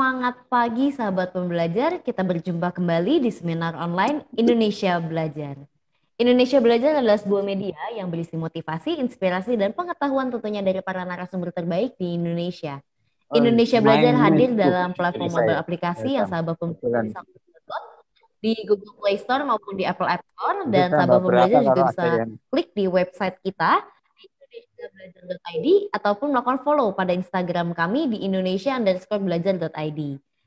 Semangat pagi sahabat pembelajar, kita berjumpa kembali di seminar online Indonesia Belajar. Indonesia Belajar adalah sebuah media yang berisi motivasi, inspirasi, dan pengetahuan tentunya dari para narasumber terbaik di Indonesia. Oh, Indonesia main Belajar hadir itu dalam ini platform mobile saya. aplikasi yang Welcome. sahabat pembelajar Kebetulan. bisa download di Google Play Store maupun di Apple App Store, Nanti dan tambah sahabat berapa pembelajar juga kalau bisa ada yang klik di website kita indonesiabelajar.id ataupun melakukan follow pada Instagram kami di indonesia_belajar.id.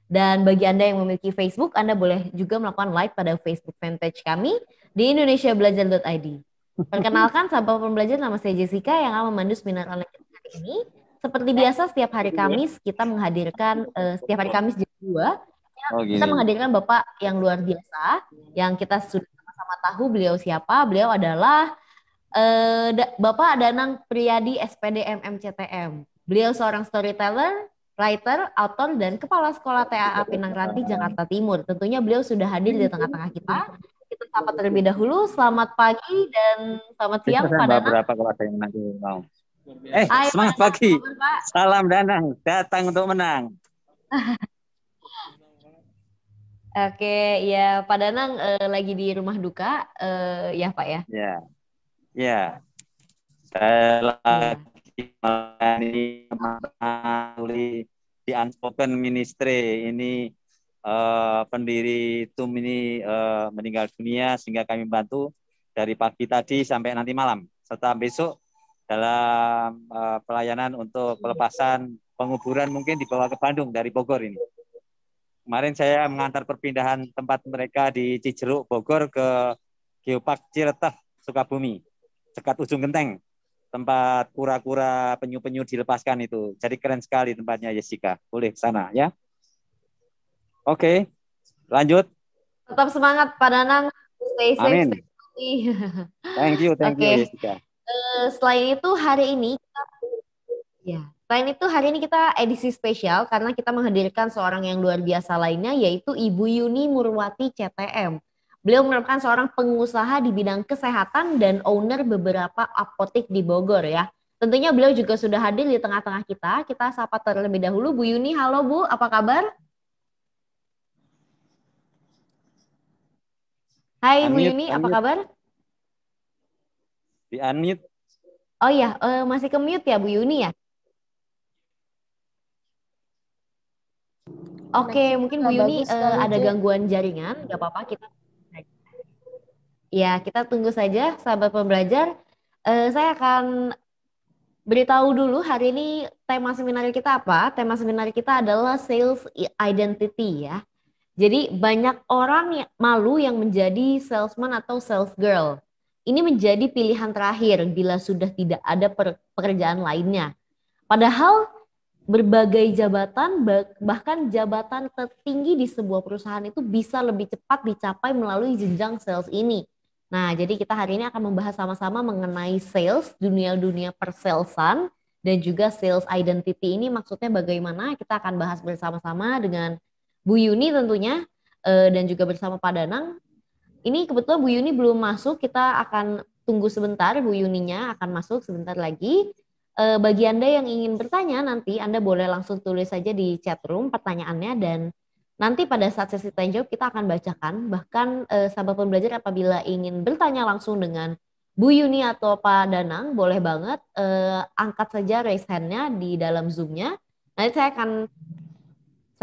Dan bagi Anda yang memiliki Facebook, Anda boleh juga melakukan like pada Facebook fanpage kami di indonesia_belajar.id. Perkenalkan, sahabat pembelajar, nama saya Jessica yang akan memandu seminar online kita hari ini. Seperti biasa, setiap hari Kamis kita menghadirkan, setiap hari Kamis jam 2, oh kita gini. menghadirkan Bapak yang luar biasa, yang kita sudah sama-sama tahu beliau siapa. Beliau adalah Bapak Danang Priyadi SPD MMCTM. Beliau seorang storyteller, writer, author, dan kepala sekolah TAA Pinang Ranti, Jakarta Timur. Tentunya beliau sudah hadir di tengah-tengah kita. Kita sapa terlebih dahulu. Selamat pagi dan selamat Bisa siang, Pak tambah Danang. berapa kalau ada yang nanti mau. Hai, Semangat Pak Danang, pagi. apa kabar, Pak? Salam Danang, datang untuk menang. Oke, ya Pak Danang lagi di rumah duka, ya Pak ya? Ya, ya. Saya Iya. lagi melalui di Unspoken Ministry ini pendiri TUM ini meninggal dunia sehingga kami bantu dari pagi tadi sampai nanti malam serta besok dalam pelayanan untuk pelepasan penguburan mungkin dibawa ke Bandung dari Bogor ini. Kemarin saya mengantar perpindahan tempat mereka di Cijeruk Bogor ke Geopark Cireteh Sukabumi, dekat ujung genteng, tempat kura-kura penyu-penyu dilepaskan itu. Jadi keren sekali tempatnya, Jessica. Boleh ke sana ya. Oke, lanjut. Tetap semangat Pak Danang, stay safe, stay Amin. healthy. Thank you Oke. Jessica. Selain itu hari ini kita edisi spesial karena kita menghadirkan seorang yang luar biasa lainnya, yaitu Ibu Yuni Murwati CTM. Beliau merupakan seorang pengusaha di bidang kesehatan dan owner beberapa apotek di Bogor ya. Tentunya beliau juga sudah hadir di tengah-tengah kita. Kita sapa terlebih dahulu Bu Yuni. Halo Bu, apa kabar? Hai Bu Unmute, Yuni, apa unmute, kabar? di unmute. Oh iya, masih ke mute ya Bu Yuni ya? Oke, mungkin Bu Yuni ada gangguan jaringan, nggak apa-apa kita. Ya, kita tunggu saja, sahabat pembelajar. Saya akan beritahu dulu hari ini tema seminar kita apa. Tema seminar kita adalah sales identity ya. Jadi banyak orang yang malu yang menjadi salesman atau sales girl. Ini menjadi pilihan terakhir bila sudah tidak ada pekerjaan lainnya. Padahal berbagai jabatan, bahkan jabatan tertinggi di sebuah perusahaan itu bisa lebih cepat dicapai melalui jenjang sales ini. Nah, jadi kita hari ini akan membahas sama-sama mengenai sales, dunia-dunia persalesan, dan juga sales identity ini maksudnya bagaimana. Kita akan bahas bersama-sama dengan Bu Yuni tentunya, dan juga bersama Pak Danang. Ini kebetulan Bu Yuni belum masuk, kita akan tunggu sebentar, Bu Yuninya akan masuk sebentar lagi. Bagi Anda yang ingin bertanya nanti Anda boleh langsung tulis saja di chat room pertanyaannya, dan nanti pada saat sesi tanya jawab kita akan bacakan. Bahkan sahabat pembelajar apabila ingin bertanya langsung dengan Bu Yuni atau Pak Danang, boleh banget angkat saja raise hand-nya di dalam Zoom-nya. Nanti saya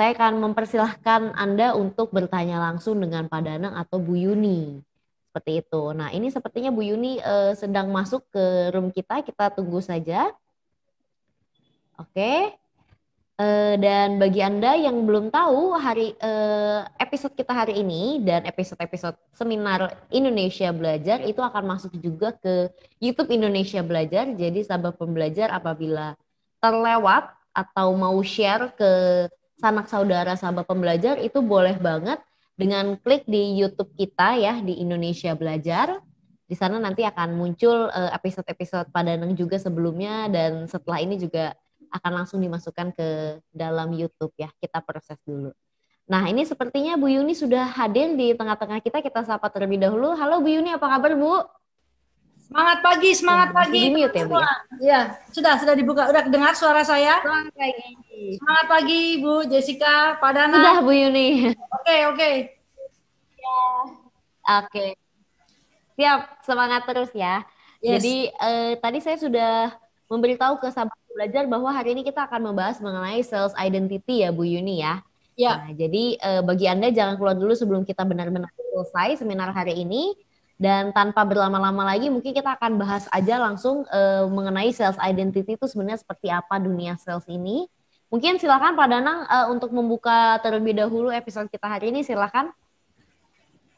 akan mempersilahkan Anda untuk bertanya langsung dengan Pak Danang atau Bu Yuni. Seperti itu. Nah, ini sepertinya Bu Yuni sedang masuk ke room kita tunggu saja. Oke. Dan bagi Anda yang belum tahu episode kita hari ini dan episode-episode seminar Indonesia Belajar itu akan masuk juga ke YouTube Indonesia Belajar. Jadi sahabat pembelajar apabila terlewat atau mau share ke sanak saudara sahabat pembelajar itu boleh banget dengan klik di YouTube kita ya di Indonesia Belajar. Di sana nanti akan muncul episode-episode Pak Danang juga sebelumnya, dan setelah ini juga akan langsung dimasukkan ke dalam YouTube ya. Kita proses dulu. Nah, ini sepertinya Bu Yuni sudah hadir di tengah-tengah kita. Kita sapa terlebih dahulu. Halo Bu Yuni, apa kabar Bu? Semangat pagi, semangat Masih pagi. di mute ya, Bu ya? Ya, sudah dibuka. Udah dengar suara saya? Selamat pagi. Semangat pagi, Bu Jessica, Pak Dana. Sudah, Bu Yuni. Oke. Ya. Oke. Siap, semangat terus ya. Yes. Jadi tadi saya sudah memberitahu ke sahabat belajar bahwa hari ini kita akan membahas mengenai sales identity ya, Bu Yuni ya. Ya. Nah, jadi bagi Anda jangan keluar dulu sebelum kita benar-benar selesai seminar hari ini. Dan tanpa berlama-lama lagi, mungkin kita akan bahas aja langsung mengenai sales identity itu sebenarnya seperti apa dunia sales ini. Mungkin silakan Pak Danang untuk membuka terlebih dahulu episode kita hari ini, silakan.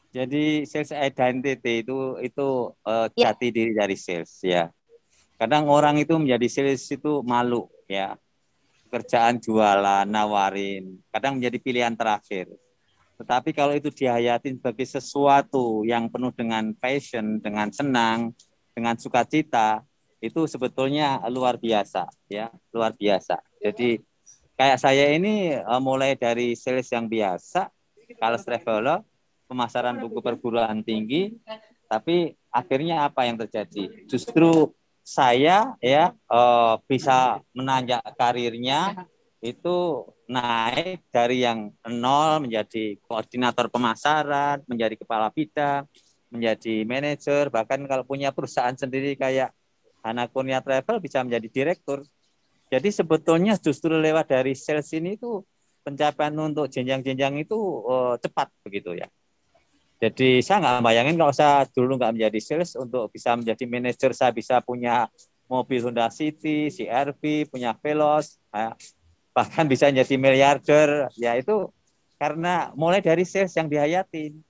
Jadi sales identity itu jati diri dari sales ya. Kadang orang itu menjadi sales itu malu ya. Pekerjaan jualan, nawarin, kadang menjadi pilihan terakhir. Tetapi kalau itu dihayatin sebagai sesuatu yang penuh dengan passion, dengan senang, dengan sukacita, itu sebetulnya luar biasa ya, luar biasa. Jadi kayak saya ini mulai dari sales yang biasa, sales traveler, pemasaran buku perguruan tinggi, tapi akhirnya apa yang terjadi? Justru saya ya bisa menanjak karirnya itu naik dari yang nol menjadi koordinator pemasaran, menjadi kepala bidang, menjadi manajer, bahkan kalau punya perusahaan sendiri kayak Hana Kurnia Travel bisa menjadi direktur. Jadi sebetulnya justru lewat dari sales ini itu pencapaian untuk jenjang-jenjang itu cepat begitu ya. Jadi saya nggak bayangin kalau saya dulu nggak menjadi sales untuk bisa menjadi manajer, saya bisa punya mobil Honda City, CR-V, punya Veloz, bahkan bisa jadi miliarder, ya itu karena mulai dari sales yang dihayatin.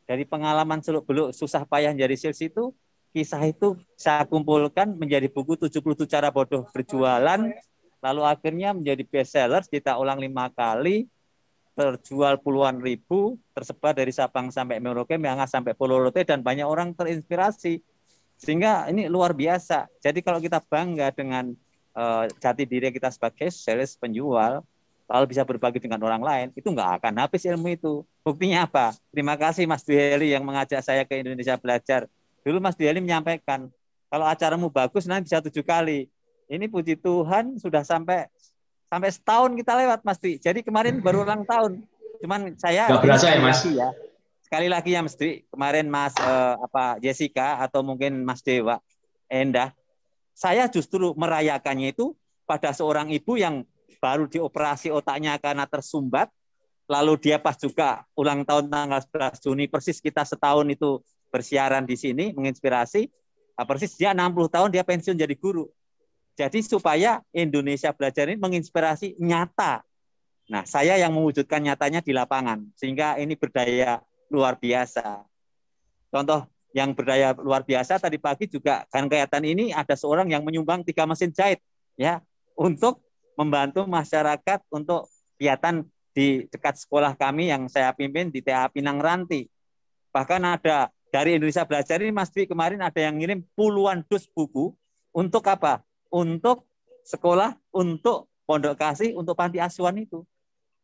Dari pengalaman seluk-beluk susah payah jadi sales itu, kisah itu saya kumpulkan menjadi buku 77 cara bodoh berjualan, lalu akhirnya menjadi best seller, kita ulang 5 kali, terjual puluhan ribu, tersebar dari Sabang sampai Merauke, Miangas sampai Pulau Rote, dan banyak orang terinspirasi. Sehingga ini luar biasa. Jadi kalau kita bangga dengan jati diri kita sebagai sales penjual, lalu bisa berbagi dengan orang lain, itu nggak akan habis ilmu itu. Buktinya apa? Terima kasih Mas Duheli yang mengajak saya ke Indonesia belajar. Dulu Mas Duheli menyampaikan, kalau acaramu bagus nanti bisa 7 kali. Ini puji Tuhan sudah sampai setahun kita lewat Mas Dwi. Jadi kemarin baru ulang tahun. Cuman saya nggak berasa ya Mas? Ya. Sekali lagi ya Mas Dwi, kemarin Mas Jessica atau mungkin Mas Dewa, Endah, saya justru merayakannya itu pada seorang ibu yang baru dioperasi otaknya karena tersumbat, lalu dia pas juga ulang tahun tanggal 11 Juni, persis kita setahun itu bersiaran di sini, menginspirasi, persis dia 60 tahun dia pensiun jadi guru. Jadi supaya Indonesia Belajar ini menginspirasi nyata. Nah, saya yang mewujudkan nyatanya di lapangan, sehingga ini berdaya luar biasa. Contoh yang berdaya luar biasa tadi pagi juga kan kelihatan ini ada seorang yang menyumbang 3 mesin jahit ya untuk membantu masyarakat untuk kegiatan di dekat sekolah kami yang saya pimpin di TA Pinang Ranti. Bahkan ada dari Indonesia Belajar ini Mas Dwi kemarin ada yang ngirim puluhan dus buku untuk apa? Untuk sekolah, untuk pondok kasih, untuk panti asuhan itu.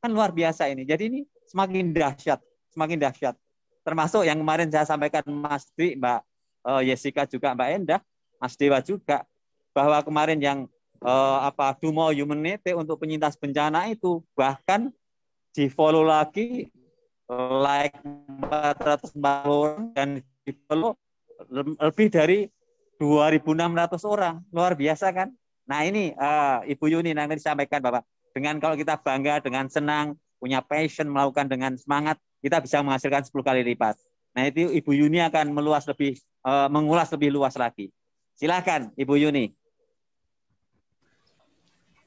Kan luar biasa ini. Jadi ini semakin dahsyat, semakin dahsyat. Termasuk yang kemarin saya sampaikan Mas Dwi, Mbak Jessica juga Mbak Endah, Mas Dewa juga, bahwa kemarin yang Dumo Humanity untuk penyintas bencana itu bahkan di follow lagi like 440 orang dan di follow lebih dari 2.600 orang, luar biasa kan? Nah ini Ibu Yuni nanti disampaikan Bapak, dengan kalau kita bangga, dengan senang, punya passion, melakukan dengan semangat, kita bisa menghasilkan 10 kali lipat. Nah itu Ibu Yuni akan mengulas lebih luas lagi. Silakan Ibu Yuni.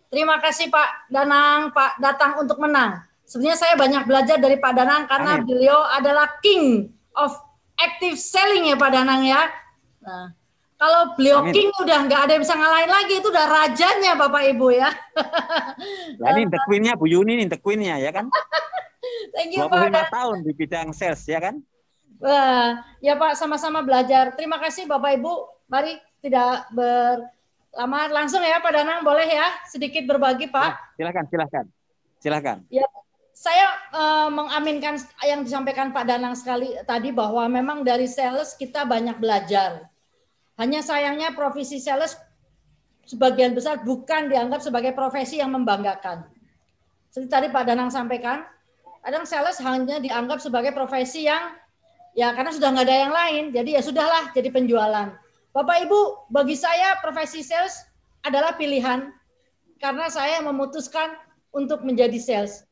Terima kasih Pak Danang, Pak Datang untuk menang. Sebenarnya saya banyak belajar dari Pak Danang karena beliau adalah king of active selling ya Pak Danang ya. Nah, kalau beliau king udah nggak ada yang bisa ngalahin lagi, itu udah rajanya Bapak Ibu ya. Nah, ini the queen-nya Bu Yuni, ini the queen-nya ya kan? Thank you 25 Pak. tahun di bidang sales ya kan? Wah, ya Pak sama-sama belajar. Terima kasih Bapak Ibu. Mari tidak berlama langsung ya Pak Danang, boleh ya sedikit berbagi Pak? Ya, silakan. Ya, saya mengaminkan yang disampaikan Pak Danang sekali tadi bahwa memang dari sales kita banyak belajar. Hanya sayangnya profesi sales sebagian besar bukan dianggap sebagai profesi yang membanggakan. Seperti tadi Pak Danang sampaikan, kadang sales hanya dianggap sebagai profesi yang ya karena sudah nggak ada yang lain, jadi ya sudahlah jadi penjualan. Bapak Ibu, bagi saya profesi sales adalah pilihan karena saya memutuskan untuk menjadi sales.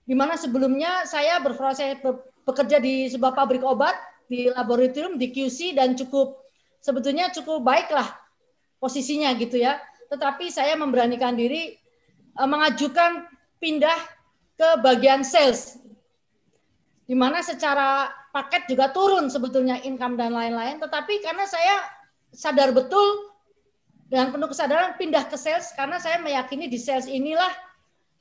Di mana sebelumnya saya bekerja di sebuah pabrik obat, di laboratorium, di QC dan sebetulnya cukup baiklah posisinya gitu ya. Tetapi saya memberanikan diri mengajukan pindah ke bagian sales. Di mana secara paket juga turun sebetulnya income dan lain-lain. Tetapi karena saya sadar betul dengan penuh kesadaran pindah ke sales karena saya meyakini di sales inilah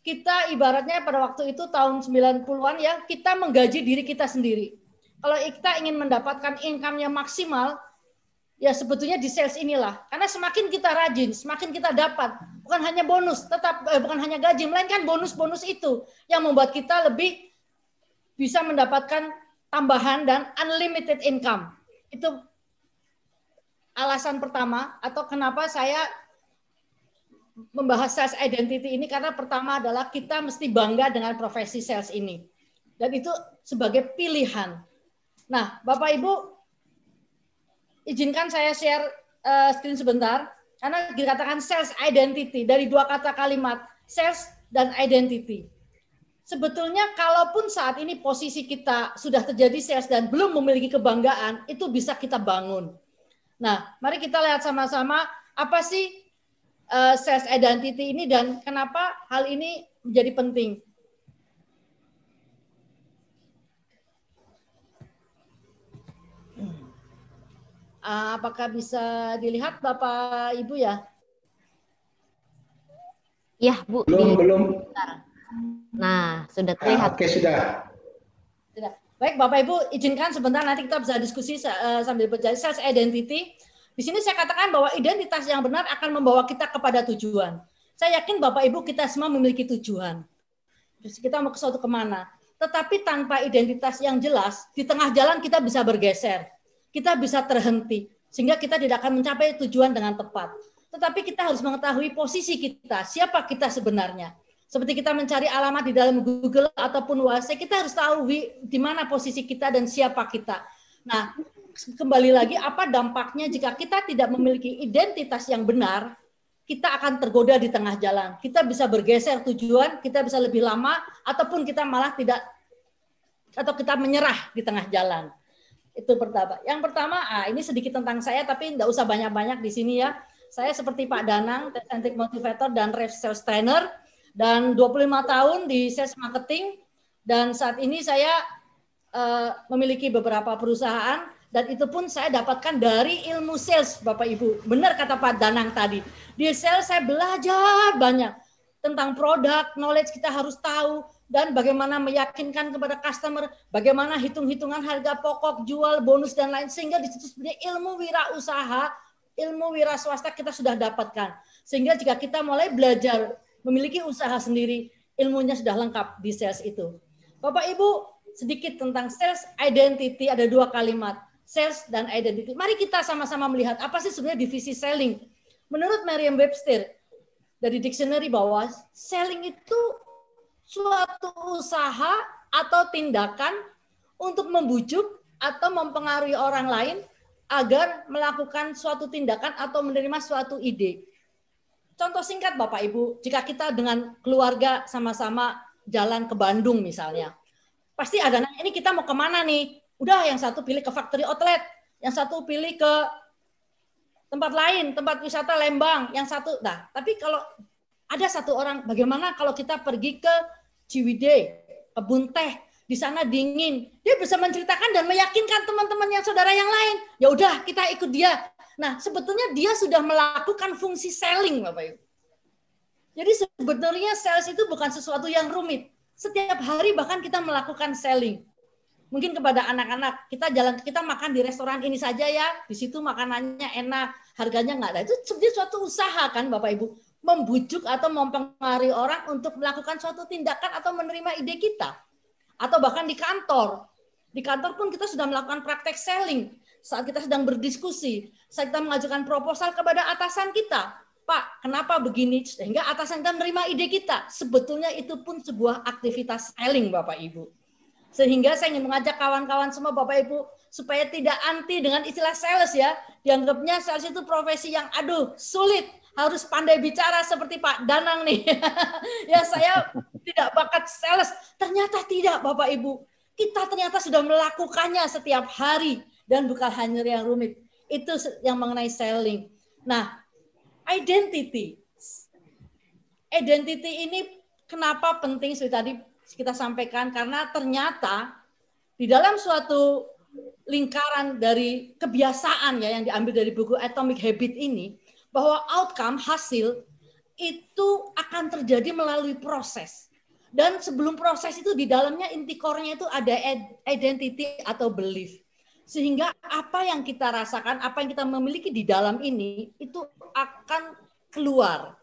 kita ibaratnya pada waktu itu tahun 90-an ya, kita menggaji diri kita sendiri. Kalau kita ingin mendapatkan income yang maksimal, ya sebetulnya di sales inilah. Karena semakin kita rajin, semakin kita dapat. Bukan hanya bonus, bukan hanya gaji, melainkan bonus-bonus itu yang membuat kita lebih bisa mendapatkan tambahan dan unlimited income. Itu alasan pertama atau kenapa saya membahas sales identity ini karena pertama adalah kita mesti bangga dengan profesi sales ini. Dan itu sebagai pilihan. Nah, Bapak Ibu, izinkan saya share screen sebentar. Karena dikatakan sales identity dari dua kata kalimat, sales dan identity. Sebetulnya kalaupun saat ini posisi kita sudah terjadi sales dan belum memiliki kebanggaan, itu bisa kita bangun. Nah, mari kita lihat sama-sama apa sih sales identity ini dan kenapa hal ini menjadi penting. Apakah bisa dilihat Bapak Ibu ya? Ya, Bu. Belum. Nah, sudah terlihat. Oke, sudah. Baik, Bapak Ibu, izinkan sebentar nanti kita bisa diskusi sambil berjalan sales identity. Di sini saya katakan bahwa identitas yang benar akan membawa kita kepada tujuan. Saya yakin Bapak Ibu kita semua memiliki tujuan. Terus kita mau ke suatu kemana. Tetapi tanpa identitas yang jelas, di tengah jalan kita bisa bergeser. Kita bisa terhenti. Sehingga kita tidak akan mencapai tujuan dengan tepat. Tetapi kita harus mengetahui posisi kita, siapa kita sebenarnya. Seperti kita mencari alamat di dalam Google ataupun WhatsApp, kita harus tahu di mana posisi kita dan siapa kita. Nah, kembali lagi apa dampaknya jika kita tidak memiliki identitas yang benar, kita akan tergoda di tengah jalan. Kita bisa bergeser tujuan, kita bisa lebih lama, ataupun kita malah tidak, atau kita menyerah di tengah jalan. Itu pertama. Yang pertama, ini sedikit tentang saya, tapi nggak usah banyak-banyak di sini ya. Saya seperti Pak Danang, Centric Motivator dan Ref Sales Trainer, dan 25 tahun di sales marketing, dan saat ini saya memiliki beberapa perusahaan, dan itu pun saya dapatkan dari ilmu sales, Bapak Ibu. Benar kata Pak Danang tadi. Di sales saya belajar banyak tentang produk, knowledge kita harus tahu, dan bagaimana meyakinkan kepada customer, bagaimana hitung-hitungan harga pokok, jual, bonus, dan lain. Sehingga di situ sebenarnya ilmu wirausaha, ilmu wira swasta kita sudah dapatkan. Sehingga jika kita mulai belajar memiliki usaha sendiri, ilmunya sudah lengkap di sales itu. Bapak Ibu, sedikit tentang sales identity, ada dua kalimat. Sales dan identity. Mari kita sama-sama melihat apa sih sebenarnya divisi selling. Menurut Merriam-Webster dari dictionary bahwa selling itu suatu usaha atau tindakan untuk membujuk atau mempengaruhi orang lain agar melakukan suatu tindakan atau menerima suatu ide. Contoh singkat Bapak Ibu, jika kita dengan keluarga sama-sama jalan ke Bandung misalnya, pasti ada nanya, ini kita mau kemana nih? Udah yang satu pilih ke factory outlet, yang satu pilih ke tempat lain, tempat wisata Lembang, yang satu. Nah, tapi kalau ada satu orang, bagaimana kalau kita pergi ke Ciwidey, kebun teh, di sana dingin. Dia bisa menceritakan dan meyakinkan teman-temannya saudara yang lain. Ya udah, kita ikut dia. Nah, sebetulnya dia sudah melakukan fungsi selling, Bapak Ibu. Jadi sebetulnya sales itu bukan sesuatu yang rumit. Setiap hari bahkan kita melakukan selling. Mungkin kepada anak-anak, kita makan di restoran ini saja ya, di situ makanannya enak, harganya nggak ada. Itu sebenarnya suatu usaha kan Bapak Ibu, membujuk atau mempengaruhi orang untuk melakukan suatu tindakan atau menerima ide kita. Atau bahkan di kantor. Di kantor pun kita sudah melakukan praktek selling. saat kita sedang berdiskusi, saat kita mengajukan proposal kepada atasan kita, Pak, kenapa begini? Sehingga atasan kita menerima ide kita. Sebetulnya itu pun sebuah aktivitas selling, Bapak Ibu. Sehingga saya ingin mengajak kawan-kawan semua Bapak Ibu supaya tidak anti dengan istilah sales ya. Dianggapnya sales itu profesi yang sulit, harus pandai bicara seperti Pak Danang nih. Ya saya tidak bakat sales. Ternyata tidak Bapak Ibu. Kita ternyata sudah melakukannya setiap hari dan bukan hanya yang rumit. Itu yang mengenai selling. Nah, identity ini kenapa penting seperti tadi kita sampaikan, karena ternyata di dalam suatu lingkaran dari kebiasaan ya yang diambil dari buku Atomic Habit ini, bahwa outcome, hasil itu akan terjadi melalui proses. Dan sebelum proses itu di dalamnya inti core-nya itu ada identity atau belief. Sehingga apa yang kita rasakan, apa yang kita memiliki di dalam ini, itu akan keluar.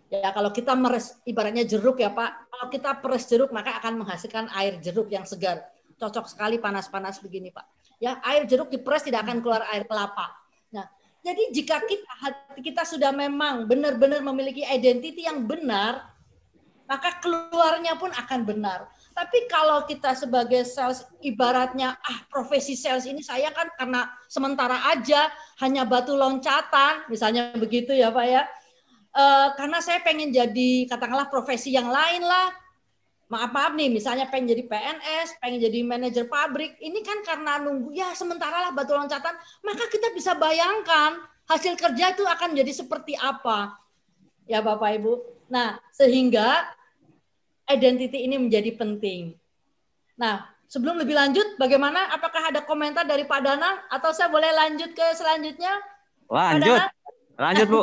Ya kalau kita meres, ibaratnya jeruk ya Pak, kalau kita peres jeruk maka akan menghasilkan air jeruk yang segar. Cocok sekali panas-panas begini Pak. Ya air jeruk diperes tidak akan keluar air kelapa. Nah, jadi jika hati kita sudah memang benar-benar memiliki identity yang benar, maka keluarnya pun akan benar. Tapi kalau kita sebagai sales ibaratnya profesi sales ini saya kan karena sementara aja hanya batu loncatan, misalnya begitu ya Pak ya. Karena saya pengen jadi katakanlah profesi yang lain lah. Maaf nih, misalnya pengen jadi PNS, pengen jadi manajer pabrik. Ini kan karena nunggu ya sementara lah batu loncatan, maka kita bisa bayangkan hasil kerja itu akan jadi seperti apa. Ya Bapak Ibu. Nah, sehingga identity ini menjadi penting. Nah, sebelum lebih lanjut, bagaimana? Apakah ada komentar dari Pak Danang? Atau saya boleh lanjut ke selanjutnya? Lanjut Bu.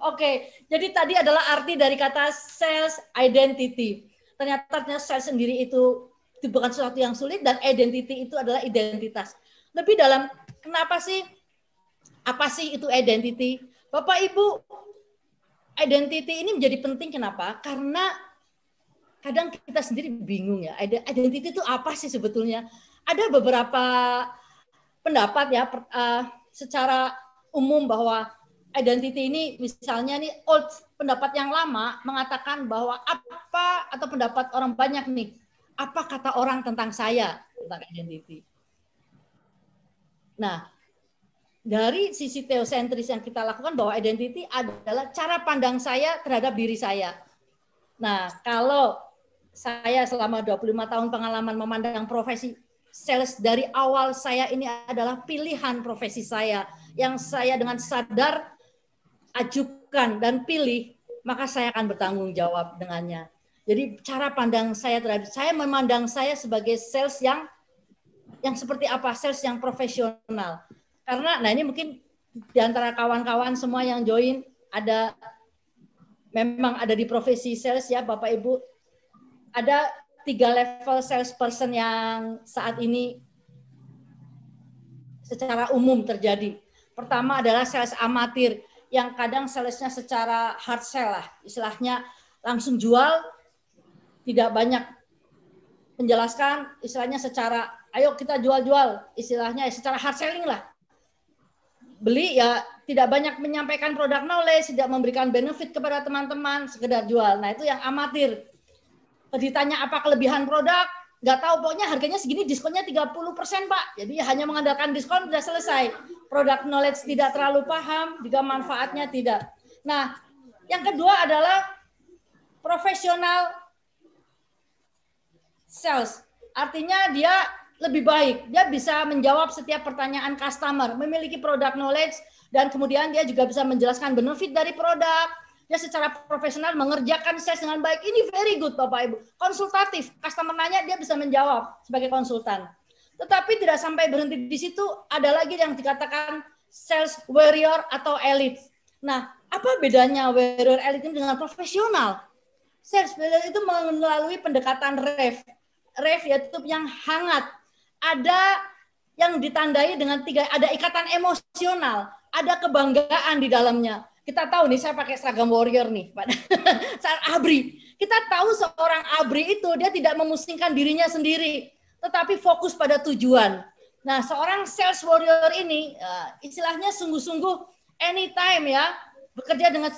Oke, jadi tadi adalah arti dari kata sales identity. Ternyata sales sendiri itu bukan sesuatu yang sulit dan identity itu adalah identitas. Lebih dalam, kenapa sih? Apa sih itu identity? Bapak Ibu, identity ini menjadi penting kenapa? Karena kadang kita sendiri bingung ya, identity itu apa sih sebetulnya? Ada beberapa pendapat ya secara umum bahwa identity ini misalnya nih pendapat yang lama mengatakan bahwa apa atau pendapat orang banyak nih, apa kata orang tentang saya tentang identity. Nah, dari sisi teosentris yang kita lakukan bahwa identity adalah cara pandang saya terhadap diri saya. Nah, kalau saya selama 25 tahun pengalaman memandang profesi sales dari awal saya ini adalah pilihan profesi saya yang saya dengan sadar ajukan dan pilih, maka saya akan bertanggung jawab dengannya. Jadi cara pandang saya terhadap saya memandang saya sebagai sales yang seperti apa? Sales yang profesional. Karena nah ini mungkin di antara kawan-kawan semua yang join memang ada di profesi sales ya Bapak Ibu. Ada 3 level salesperson yang saat ini secara umum terjadi. Pertama adalah sales amatir yang kadang salesnya secara hard sell lah, istilahnya langsung jual, tidak banyak menjelaskan, istilahnya secara ayo kita jual-jual, istilahnya secara hard selling lah. Beli ya tidak banyak menyampaikan produk knowledge, tidak memberikan benefit kepada teman-teman, sekedar jual. Nah itu yang amatir. Ditanya apa kelebihan produk, nggak tahu, pokoknya harganya segini, diskonnya 30% Pak. Jadi hanya mengandalkan diskon sudah selesai. Produk knowledge tidak terlalu paham, juga manfaatnya tidak. Nah, yang kedua adalah profesional sales. Artinya dia lebih baik, dia bisa menjawab setiap pertanyaan customer, memiliki produk knowledge, dan kemudian dia juga bisa menjelaskan benefit dari produk. Dia secara profesional mengerjakan sales dengan baik. Ini very good Bapak Ibu. Konsultatif, customer nanya dia bisa menjawab sebagai konsultan. Tetapi tidak sampai berhenti di situ, ada lagi yang dikatakan sales warrior atau elite. Nah, apa bedanya warrior elite ini dengan profesional? Sales warrior itu melalui pendekatan ref. Ref yaitu yang hangat. Ada yang ditandai dengan 3, ada ikatan emosional, ada kebanggaan di dalamnya. Kita tahu nih, saya pakai seragam warrior nih, Pak. ABRI. Kita tahu seorang ABRI itu dia tidak memusingkan dirinya sendiri, tetapi fokus pada tujuan. Nah, seorang sales warrior ini istilahnya sungguh-sungguh anytime ya, bekerja dengan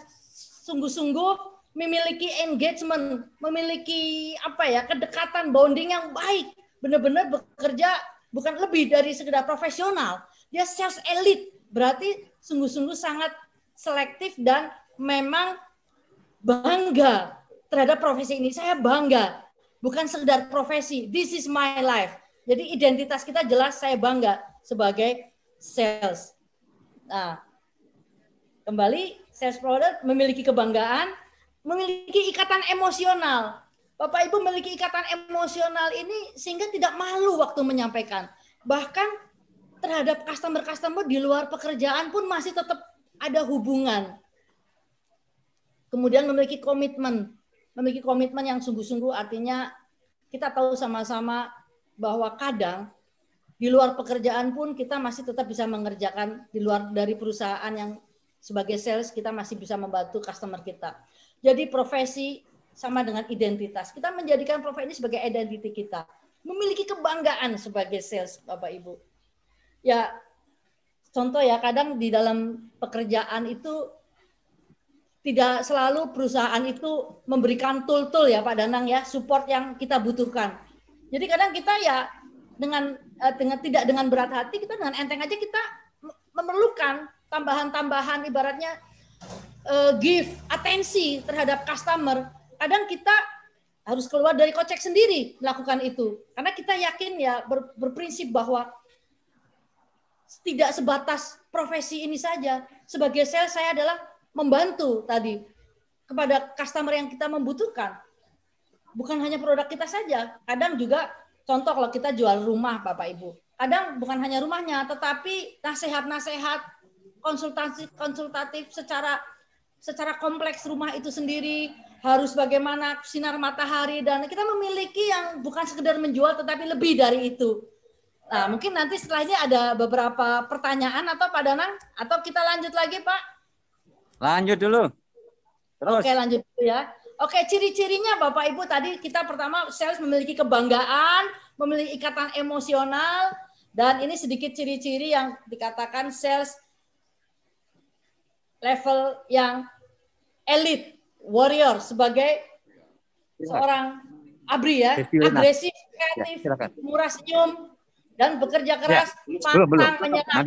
sungguh-sungguh, memiliki engagement, memiliki apa ya, kedekatan, bonding yang baik, benar-benar bekerja bukan lebih dari sekedar profesional. Dia sales elite, berarti sungguh-sungguh sangat selektif dan memang bangga terhadap profesi ini. Saya bangga, bukan sekedar profesi. This is my life. Jadi identitas kita jelas, saya bangga sebagai sales. Nah, kembali sales product memiliki kebanggaan, memiliki ikatan emosional. Bapak Ibu memiliki ikatan emosional ini sehingga tidak malu waktu menyampaikan. Bahkan terhadap customer-customer di luar pekerjaan pun masih tetap ada hubungan. Kemudian memiliki komitmen yang sungguh-sungguh, artinya kita tahu sama-sama bahwa kadang di luar pekerjaan pun kita masih tetap bisa mengerjakan di luar dari perusahaan yang sebagai sales kita masih bisa membantu customer kita. Jadi profesi sama dengan identitas. Kita menjadikan profesi ini sebagai identiti kita. Memiliki kebanggaan sebagai sales, Bapak Ibu. Ya, contoh ya, kadang di dalam pekerjaan itu tidak selalu perusahaan itu memberikan tool-tool ya Pak Danang ya, support yang kita butuhkan. Jadi kadang kita ya dengan tidak dengan berat hati, kita dengan enteng aja kita memerlukan tambahan-tambahan, ibaratnya give atensi terhadap customer. Kadang kita harus keluar dari kocek sendiri melakukan itu. Karena kita yakin ya berprinsip bahwa tidak sebatas profesi ini saja. Sebagai sales saya adalah membantu tadi kepada customer yang kita membutuhkan. Bukan hanya produk kita saja, kadang juga contoh kalau kita jual rumah Bapak Ibu. Kadang bukan hanya rumahnya, tetapi nasihat-nasihat, konsultatif secara kompleks rumah itu sendiri, harus bagaimana sinar matahari, dan kita memiliki yang bukan sekedar menjual tetapi lebih dari itu. Nah, mungkin nanti setelah ini ada beberapa pertanyaan atau Pak Danang, atau kita lanjut lagi Pak? Lanjut dulu. Terus. Oke, lanjut dulu ya. Oke, ciri-cirinya Bapak Ibu tadi kita pertama sales memiliki kebanggaan, memiliki ikatan emosional, dan ini sedikit ciri-ciri yang dikatakan sales level yang elite, warrior sebagai seorang ABRI ya, agresif, kreatif, murah senyum, dan bekerja keras, pantang menyerah,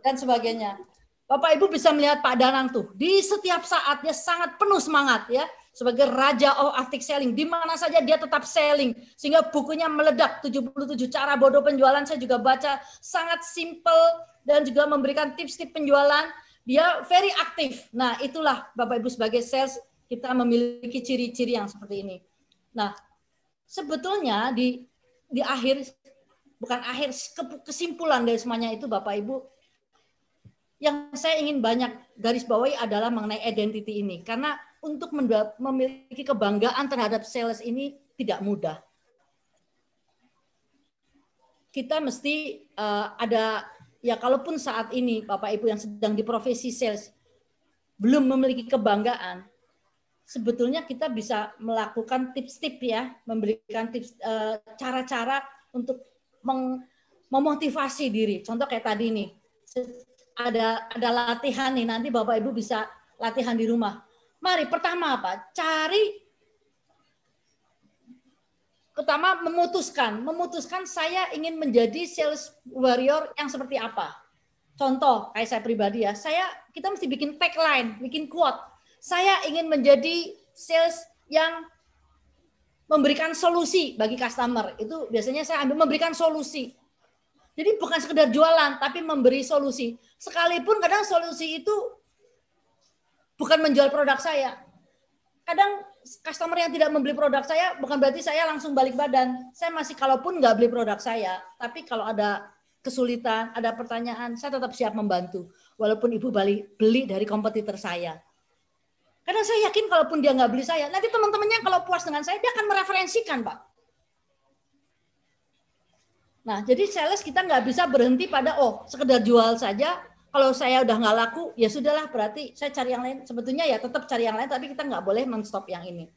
dan sebagainya. Bapak Ibu bisa melihat Pak Danang tuh di setiap saat dia sangat penuh semangat ya sebagai raja of active selling, di mana saja dia tetap selling sehingga bukunya meledak 77 cara bodoh penjualan, saya juga baca, sangat simple dan juga memberikan tips-tips penjualan. Dia very aktif. Nah, itulah Bapak Ibu sebagai sales kita memiliki ciri-ciri yang seperti ini. Nah, sebetulnya di akhir, bukan akhir, kesimpulan dari semuanya itu Bapak Ibu, yang saya ingin banyak garis bawahi adalah mengenai identity ini. Karena untuk memiliki kebanggaan terhadap sales ini tidak mudah. Kita mesti ada, ya kalaupun saat ini Bapak Ibu yang sedang di profesi sales belum memiliki kebanggaan, sebetulnya kita bisa melakukan tips-tips ya, memberikan tips, cara-cara untuk memotivasi diri. Contoh kayak tadi nih, ada latihan nih, nanti Bapak Ibu bisa latihan di rumah. Mari pertama apa? Pertama memutuskan saya ingin menjadi sales warrior yang seperti apa. Contoh kayak saya pribadi ya, kita mesti bikin tagline, bikin quote. Saya ingin menjadi sales yang memberikan solusi bagi customer. Itu biasanya saya ambil memberikan solusi. Jadi bukan sekedar jualan, tapi memberi solusi. Sekalipun kadang solusi itu bukan menjual produk saya. Kadang customer yang tidak membeli produk saya, bukan berarti saya langsung balik badan. Saya masih, kalaupun nggak beli produk saya, tapi kalau ada kesulitan, ada pertanyaan, saya tetap siap membantu. Walaupun ibu beli dari kompetitor saya. Karena saya yakin kalaupun dia nggak beli saya, nanti teman-temannya kalau puas dengan saya, dia akan mereferensikan, Pak. Nah, jadi sales kita nggak bisa berhenti pada sekedar jual saja. Kalau saya udah nggak laku, ya sudahlah, berarti saya cari yang lain. Sebetulnya ya tetap cari yang lain, tapi kita nggak boleh men-stop yang ini.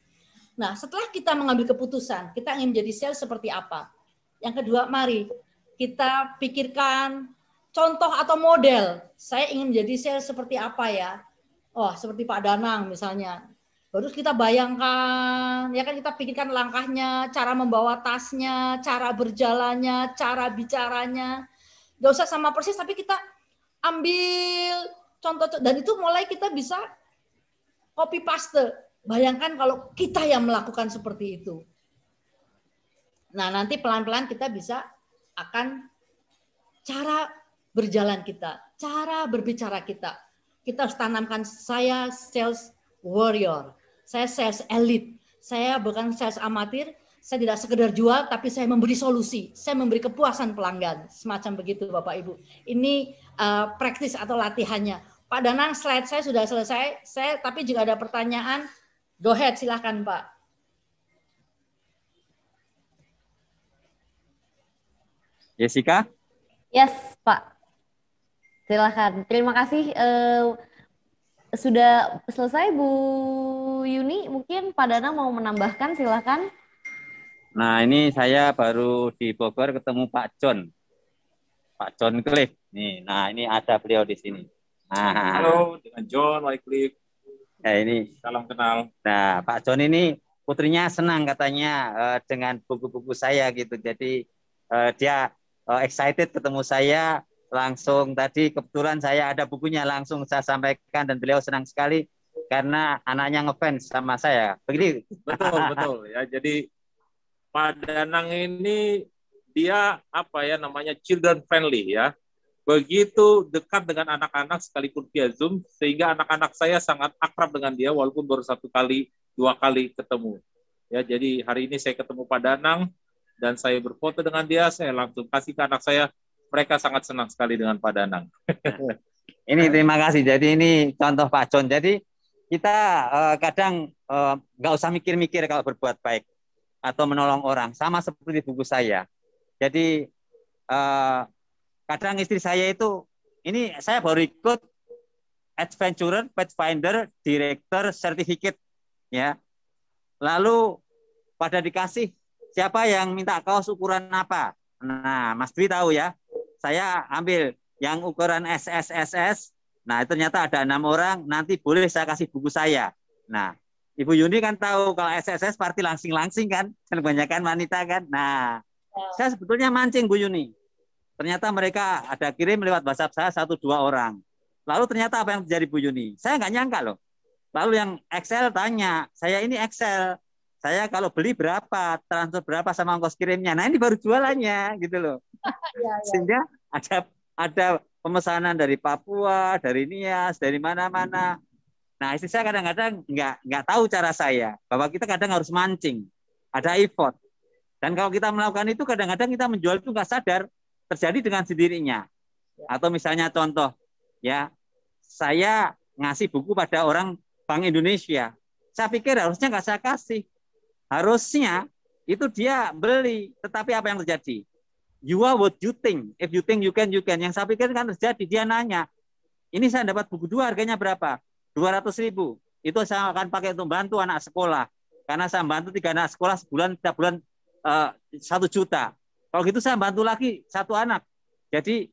Nah, setelah kita mengambil keputusan, kita ingin menjadi sales seperti apa? Yang kedua, mari kita pikirkan contoh atau model. Saya ingin menjadi sales seperti apa ya? Oh, seperti Pak Danang misalnya. Terus kita bayangkan, ya kan kita pikirkan langkahnya, cara membawa tasnya, cara berjalannya, cara bicaranya. Gak usah sama persis, tapi kita ambil contoh, dan itu mulai kita bisa copy paste. Bayangkan kalau kita yang melakukan seperti itu. Nah, nanti pelan-pelan kita bisa akan cara berjalan kita, cara berbicara kita. Kita harus tanamkan, saya sales warrior, saya sales elite, saya bukan sales amatir, saya tidak sekedar jual, tapi saya memberi solusi, saya memberi kepuasan pelanggan, semacam begitu Bapak Ibu. Ini praktis atau latihannya. Pak Danang, slide saya sudah selesai, tapi jika ada pertanyaan, go ahead, silakan Pak. Jessica? Yes, Pak. Silakan. Terima kasih. Sudah selesai Bu Yuni. Mungkin Pak Danang mau menambahkan, silakan. Nah, ini saya baru di Bogor ketemu Pak John. Pak John Cliff. Nih, nah ini ada beliau di sini. Nah, halo, dengan John Wycliffe. Ya ini. Salam kenal. Nah, Pak John ini putrinya senang katanya dengan buku-buku saya gitu. Jadi dia excited ketemu saya. Langsung tadi kebetulan saya ada bukunya, langsung saya sampaikan dan beliau senang sekali karena anaknya ngefans sama saya. Begini. Betul ya. Jadi Pak Danang ini dia apa ya namanya children friendly ya. Begitu dekat dengan anak-anak sekalipun via Zoom sehingga anak-anak saya sangat akrab dengan dia walaupun baru 1 kali 2 kali ketemu. Ya, jadi hari ini saya ketemu Pak Danang dan saya berfoto dengan dia, saya langsung kasih ke anak saya. Mereka sangat senang sekali dengan Pak Danang. Ini terima kasih. Jadi ini contoh Pak John. Jadi kita kadang nggak usah mikir-mikir kalau berbuat baik atau menolong orang. Sama seperti buku saya. Jadi kadang istri saya itu, ini saya baru ikut Adventurer, Pathfinder, Director, Certificate. Ya. Lalu pada dikasih siapa yang minta kaos ukuran apa. Nah, Mas Dwi tahu ya. Saya ambil yang ukuran SSSS. Nah, ternyata ada 6 orang. Nanti boleh saya kasih buku saya. Nah, Ibu Yuni kan tahu kalau SSS party langsing-langsing kan. Kebanyakan wanita kan. Nah, saya sebetulnya mancing Bu Yuni. Ternyata mereka ada kirim lewat WhatsApp saya 1-2 orang. Lalu ternyata apa yang terjadi Bu Yuni? Saya nggak nyangka loh. Lalu yang Excel tanya, saya ini Excel. Saya kalau beli berapa, transfer berapa sama ongkos kirimnya. Nah ini baru jualannya gitu loh. Sehingga ada pemesanan dari Papua, dari Nias, dari mana-mana. Nah istri saya kadang-kadang nggak tahu cara saya. Bahwa kita kadang harus mancing. Ada effort. Dan kalau kita melakukan itu kadang-kadang kita menjual itu nggak sadar. Terjadi dengan sendirinya. Atau misalnya contoh, ya saya ngasih buku pada orang Bank Indonesia. Saya pikir harusnya nggak saya kasih. Harusnya itu dia beli, tetapi apa yang terjadi? You are what you think. If you think you can, you can. Yang saya pikir kan terjadi, dia nanya, ini saya dapat buku 2 harganya berapa? 200.000. Itu saya akan pakai untuk bantu anak sekolah. Karena saya bantu 3 anak sekolah setiap bulan 1 juta. Kalau gitu saya bantu lagi 1 anak. Jadi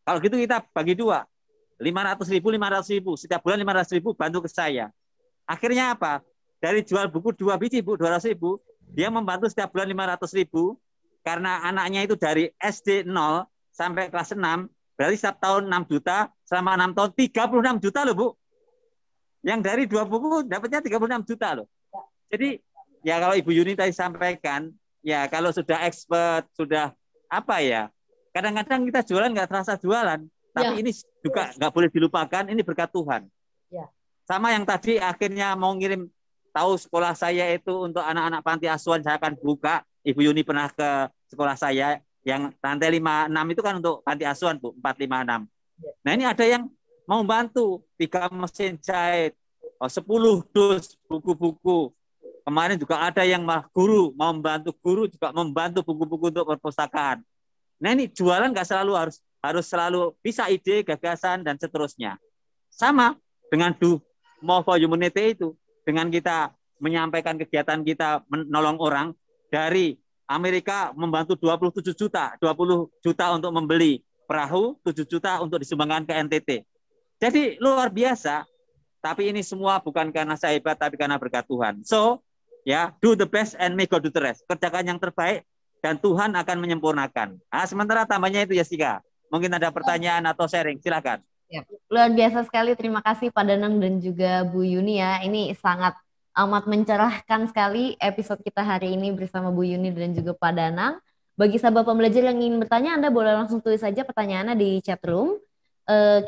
kalau gitu kita bagi 2. 500.000. Setiap bulan 500.000 bantu ke saya. Akhirnya apa? Dari jual buku 2 biji, Bu, 200.000, dia membantu setiap bulan 500.000, karena anaknya itu dari SD 0 sampai kelas 6, berarti setiap tahun 6 juta, selama 6 tahun 36 juta loh, Bu. Yang dari 2 buku dapatnya 36 juta loh. Jadi, ya kalau Ibu Yuni tadi sampaikan, ya kalau sudah expert, sudah apa ya, kadang-kadang kita jualan nggak terasa jualan, tapi ini juga nggak boleh dilupakan, ini berkat Tuhan. Sama yang tadi akhirnya mau ngirim, tahu sekolah saya itu untuk anak-anak panti asuhan saya akan buka. Ibu Yuni pernah ke sekolah saya yang lantai 5-6 itu kan untuk panti asuhan, Bu, 4-5-6. Nah ini ada yang mau bantu 3 mesin jahit, 10 dus buku-buku. Kemarin juga ada yang guru mau membantu, guru juga membantu buku-buku untuk perpustakaan. Nah ini jualan nggak selalu harus selalu bisa ide, gagasan dan seterusnya. Sama dengan do more for humanity itu. Dengan kita menyampaikan kegiatan kita menolong orang dari Amerika membantu 27 juta, 20 juta untuk membeli perahu, 7 juta untuk disumbangkan ke NTT. Jadi luar biasa. Tapi ini semua bukan karena saya hebat, tapi karena berkat Tuhan. So, ya, do the best and may God do the rest. Kerjakan yang terbaik dan Tuhan akan menyempurnakan. Nah, sementara tambahnya itu Jessica. Mungkin ada pertanyaan atau sharing, silakan. Ya, luar biasa sekali. Terima kasih Pak Danang dan juga Bu Yuni ya. Ini sangat amat mencerahkan sekali episode kita hari ini bersama Bu Yuni dan juga Pak Danang. Bagi sahabat pembelajar yang ingin bertanya, Anda boleh langsung tulis saja pertanyaannya di chat room.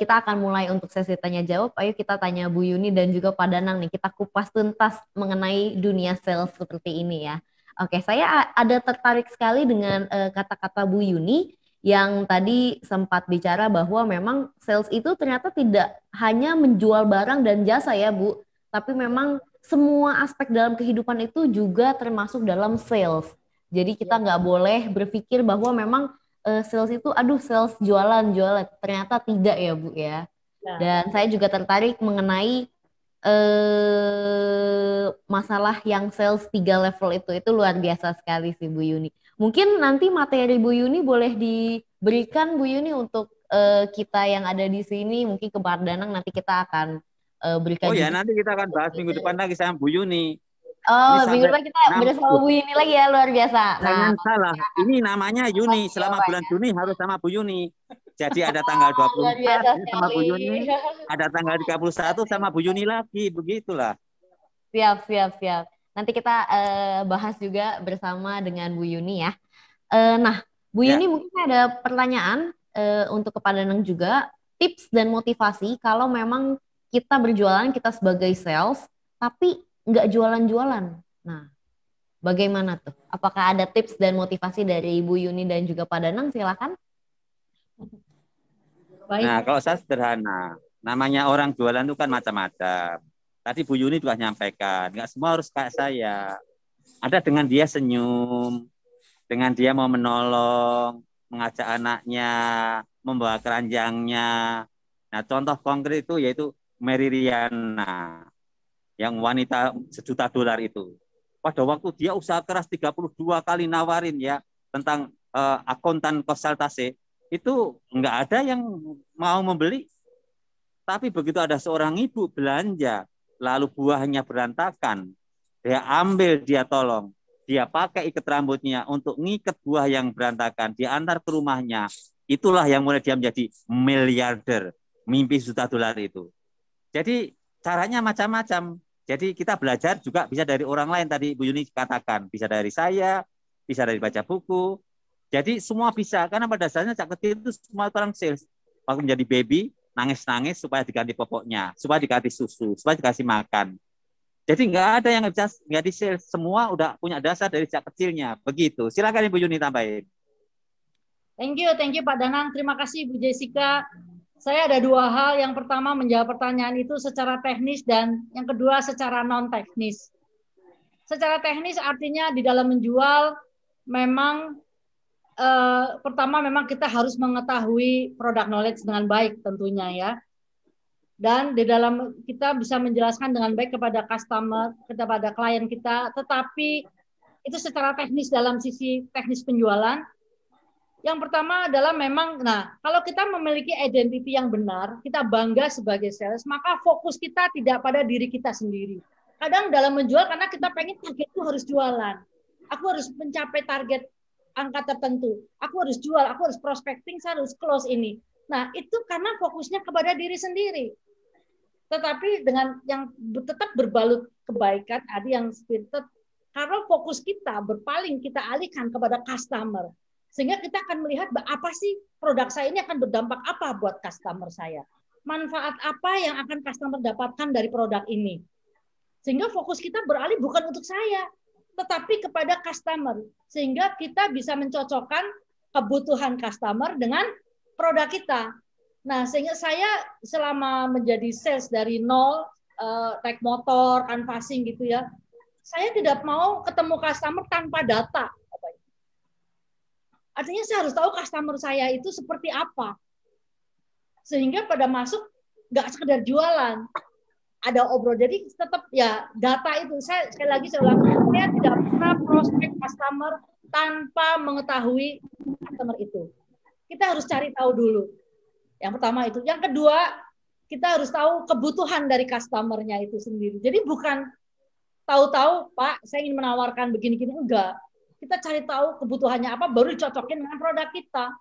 Kita akan mulai untuk sesi tanya jawab. Ayo kita tanya Bu Yuni dan juga Pak Danang nih. Kita kupas tuntas mengenai dunia sales seperti ini ya. Oke, saya ada tertarik sekali dengan kata-kata Bu Yuni yang tadi sempat bicara bahwa memang sales itu ternyata tidak hanya menjual barang dan jasa ya Bu, tapi memang semua aspek dalam kehidupan itu juga termasuk dalam sales. Jadi kita nggak boleh berpikir bahwa memang sales itu, sales jualan. Ternyata tidak ya Bu ya. Dan saya juga tertarik mengenai masalah yang sales 3 level itu luar biasa sekali sih Bu Yuni. Mungkin nanti materi Bu Yuni boleh diberikan Bu Yuni untuk kita yang ada di sini, mungkin ke Pak Danang nanti kita akan berikan. Oh ya, nanti kita akan bahas minggu depan lagi sama Bu Yuni. Oh, minggu depan kita bersama Bu Yuni lagi ya, luar biasa. Jangan salah, ini namanya Yuni. Selama bulan Juni harus sama Bu Yuni. Jadi ada tanggal 24 sama Bu Yuni, ada tanggal 31 sama Bu Yuni lagi, begitulah. Siap. Nanti kita bahas juga bersama dengan Bu Yuni ya. Nah, Bu Yuni mungkin ada pertanyaan untuk kepada Danang juga, tips dan motivasi kalau memang kita berjualan, kita sebagai sales, tapi nggak jualan-jualan. Nah, bagaimana tuh? Apakah ada tips dan motivasi dari Bu Yuni dan juga Pak Danang? Silakan. Baik. Nah, kalau saya sederhana, namanya orang jualan itu kan macam-macam. Tadi Bu Yuni juga nyampaikan, nggak semua harus kayak saya. Ada dengan dia senyum, dengan dia mau menolong, mengajak anaknya, membawa keranjangnya. Nah, contoh konkret itu yaitu Mary Riana, yang wanita $1 juta itu. Pada waktu dia usaha keras 32 kali nawarin ya tentang akuntan konsultasi, itu nggak ada yang mau membeli. Tapi begitu ada seorang ibu belanja, lalu buahnya berantakan, dia ambil, dia tolong, dia pakai ikat rambutnya untuk ngikat buah yang berantakan, dia antar ke rumahnya. Itulah yang mulai dia menjadi miliarder, mimpi $1 juta itu. Jadi caranya macam-macam. Jadi kita belajar juga bisa dari orang lain, tadi Bu Yuni katakan, bisa dari saya, bisa dari baca buku. Jadi semua bisa, karena pada dasarnya sejak kecil itu semua orang sales. Waktu menjadi baby, nangis-nangis supaya diganti popoknya, supaya diganti susu, supaya dikasih makan. Jadi nggak ada yang bisa nggak di sales, semua udah punya dasar dari sejak kecilnya. Begitu. Silakan Ibu Yuni tambahin. Thank you Pak Danang. Terima kasih Bu Jessica. Saya ada 2 hal. Yang pertama menjawab pertanyaan itu secara teknis dan yang kedua secara non teknis. Secara teknis artinya di dalam menjual memang pertama memang kita harus mengetahui product knowledge dengan baik tentunya ya. Dan di dalam kita bisa menjelaskan dengan baik kepada customer, kepada klien kita, tetapi itu secara teknis dalam sisi teknis penjualan. Yang pertama adalah memang, kalau kita memiliki identity yang benar, kita bangga sebagai sales, maka fokus kita tidak pada diri kita sendiri. Kadang dalam menjual karena kita pengen targetku harus jualan. Aku harus mencapai target angka tertentu. Aku harus jual, aku harus prospecting, saya harus close ini. Nah, itu karena fokusnya kepada diri sendiri. Tetapi dengan yang tetap berbalut kebaikan, ada yang spirited, karena fokus kita berpaling, kita alihkan kepada customer. Sehingga kita akan melihat apa sih produk saya ini akan berdampak apa buat customer saya. Manfaat apa yang akan customer dapatkan dari produk ini. Sehingga fokus kita beralih bukan untuk saya, tetapi kepada customer. Sehingga kita bisa mencocokkan kebutuhan customer dengan produk kita. Nah, sehingga saya selama menjadi sales dari nol, naik motor, canvassing gitu ya, saya tidak mau ketemu customer tanpa data. Artinya saya harus tahu customer saya itu seperti apa. Sehingga pada masuk nggak sekedar jualan. Ada obrol. Jadi tetap ya data itu. Saya sekali lagi saya ulang, saya tidak pernah prospek customer tanpa mengetahui customer itu. Kita harus cari tahu dulu. Yang pertama itu. Yang kedua, kita harus tahu kebutuhan dari customer-nya itu sendiri. Jadi bukan tahu-tahu, Pak, saya ingin menawarkan begini-gini. Enggak. Kita cari tahu kebutuhannya apa, baru dicocokin dengan produk kita.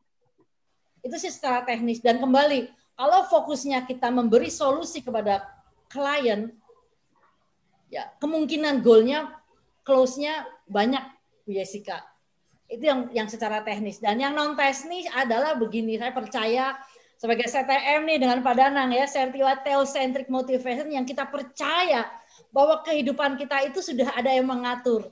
Itu sih secara teknis. Dan kembali, kalau fokusnya kita memberi solusi kepada klien, ya kemungkinan goalnya, close-nya banyak, Bu Jessica. Itu yang secara teknis. Dan yang non teknis adalah begini, saya percaya sebagai CTM nih dengan Pak Danang ya, Certified Theocentric Motivation, yang kita percaya bahwa kehidupan kita itu sudah ada yang mengatur.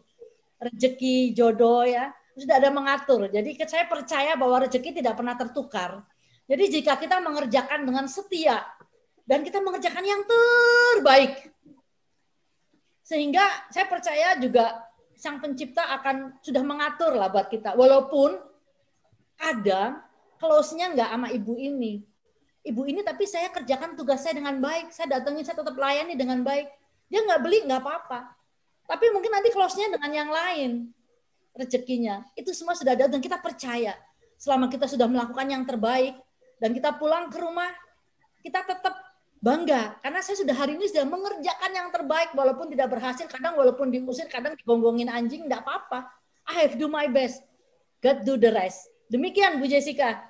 Rezeki, jodoh ya, sudah ada mengatur. Jadi saya percaya bahwa rezeki tidak pernah tertukar. Jadi jika kita mengerjakan dengan setia dan kita mengerjakan yang terbaik, sehingga saya percaya juga Sang Pencipta akan sudah mengatur lah buat kita. Walaupun kadang close-nya nggak sama ibu ini. Ibu ini tapi saya kerjakan tugas saya dengan baik. Saya datangin, saya tetap layani dengan baik. Dia nggak beli, nggak apa-apa. Tapi mungkin nanti close-nya dengan yang lain. Rezekinya. Itu semua sudah ada dan kita percaya. Selama kita sudah melakukan yang terbaik dan kita pulang ke rumah, kita tetap bangga, karena saya sudah hari ini sudah mengerjakan yang terbaik, walaupun tidak berhasil, kadang walaupun diusir, kadang digonggongin anjing, enggak apa-apa. I have do my best. God do the rest. Demikian Bu Jessica.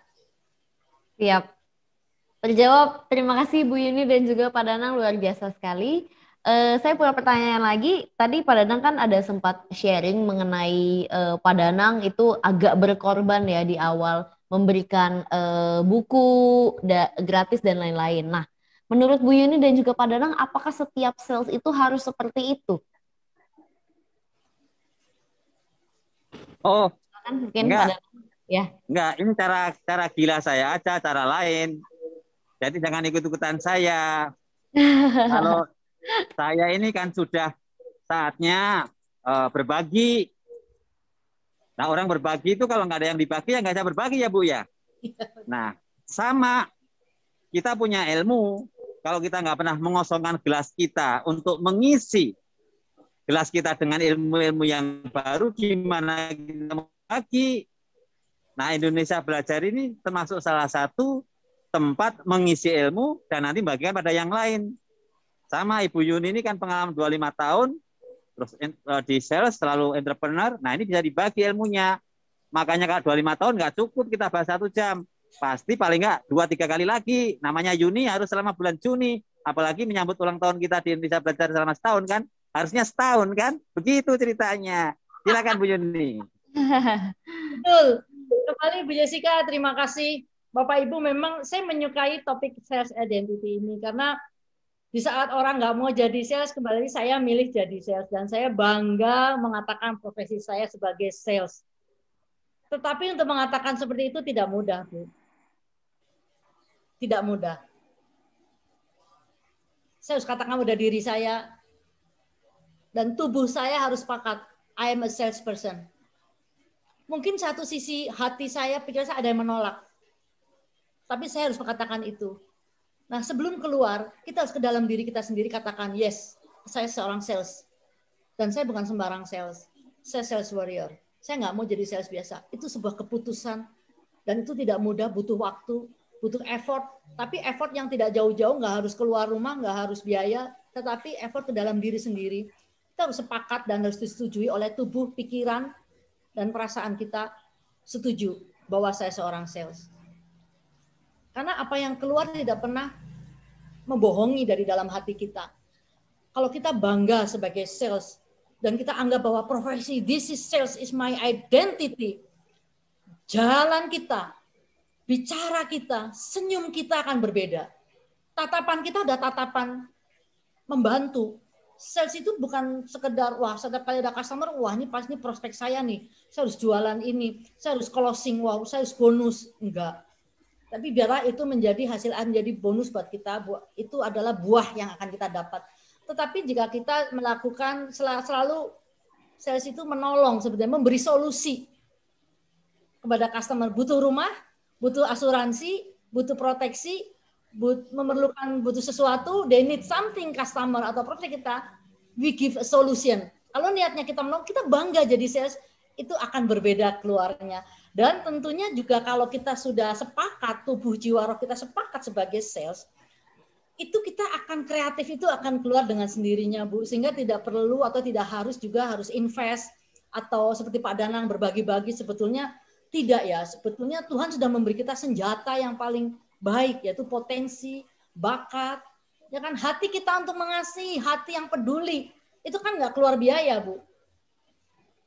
Siap. Terjawab. Terima kasih Bu Yuni dan juga Pak Danang, luar biasa sekali. Saya punya pertanyaan lagi. Tadi Pak Danang kan ada sempat sharing mengenai Pak Danang itu agak berkorban ya di awal memberikan buku gratis dan lain-lain. Nah, menurut Bu Yuni dan juga Pak Danang, apakah setiap sales itu harus seperti itu? Oh, kan mungkin enggak. Pak Danang, ya. Enggak, ini cara gila saya aja, cara lain. Jadi jangan ikut-ikutan saya. Kalau saya ini kan sudah saatnya berbagi. Nah, orang berbagi itu kalau nggak ada yang dibagi ya nggak bisa berbagi ya Bu ya. Nah, sama kita punya ilmu. Kalau kita nggak pernah mengosongkan gelas kita untuk mengisi gelas kita dengan ilmu-ilmu yang baru, gimana kita mau bagi? Nah, Indonesia Belajar ini termasuk salah satu tempat mengisi ilmu dan nanti bagikan pada yang lain. Sama Ibu Yuni ini kan pengalaman 25 tahun, terus di sales selalu entrepreneur, nah ini bisa dibagi ilmunya. Makanya kalau 25 tahun nggak cukup kita bahas 1 jam. Pasti paling nggak 2-3 kali lagi. Namanya Yuni harus selama bulan Juni. Apalagi menyambut ulang tahun kita di Indonesia Belajar selama setahun kan. Harusnya setahun kan. Begitu ceritanya. Silakan Bu Yuni. Betul. Kembali Bu Jessica, terima kasih. Bapak Ibu, memang saya menyukai topik sales identity ini. Karena di saat orang nggak mau jadi sales, kembali saya milih jadi sales. Dan saya bangga mengatakan profesi saya sebagai sales. Tetapi untuk mengatakan seperti itu tidak mudah, Bu. Tidak mudah. Saya harus katakan pada diri saya, dan tubuh saya harus sepakat, I am a salesperson. Mungkin satu sisi hati saya, pikir saya ada yang menolak. Tapi saya harus mengatakan itu. Nah, sebelum keluar, kita harus ke dalam diri kita sendiri katakan, yes, saya seorang sales. Dan saya bukan sembarang sales. Saya sales warrior. Saya nggak mau jadi sales biasa. Itu sebuah keputusan. Dan itu tidak mudah, butuh waktu, butuh effort. Tapi effort yang tidak jauh-jauh, nggak harus keluar rumah, nggak harus biaya. Tetapi effort ke dalam diri sendiri. Kita harus sepakat dan harus disetujui oleh tubuh, pikiran, dan perasaan kita setuju bahwa saya seorang sales. Karena apa yang keluar tidak pernah membohongi dari dalam hati kita. Kalau kita bangga sebagai sales, dan kita anggap bahwa profesi this is sales is my identity. Jalan kita, bicara kita, senyum kita akan berbeda. Tatapan kita udah tatapan membantu. Sales itu bukan sekedar, wah setiap kali ada customer, wah ini pas ini prospek saya nih, saya harus jualan ini, saya harus closing, wow, saya harus bonus. Enggak. Tapi biarlah itu menjadi hasil, menjadi bonus buat kita, itu adalah buah yang akan kita dapat. Tetapi jika kita melakukan selalu sales itu menolong sebenarnya, memberi solusi kepada customer, butuh rumah, butuh asuransi, butuh proteksi, butuh sesuatu, they need something, customer atau produk kita, we give a solution. Kalau niatnya kita menolong, kita bangga jadi sales, itu akan berbeda keluarnya. Dan tentunya juga kalau kita sudah sepakat, tubuh jiwa roh kita sepakat sebagai sales, itu kita akan kreatif, itu akan keluar dengan sendirinya, Bu. Sehingga tidak perlu atau tidak harus juga harus invest atau seperti Pak Danang berbagi-bagi, sebetulnya tidak ya. Sebetulnya Tuhan sudah memberi kita senjata yang paling baik, yaitu potensi, bakat, ya kan, hati kita untuk mengasihi, hati yang peduli. Itu kan nggak keluar biaya, Bu.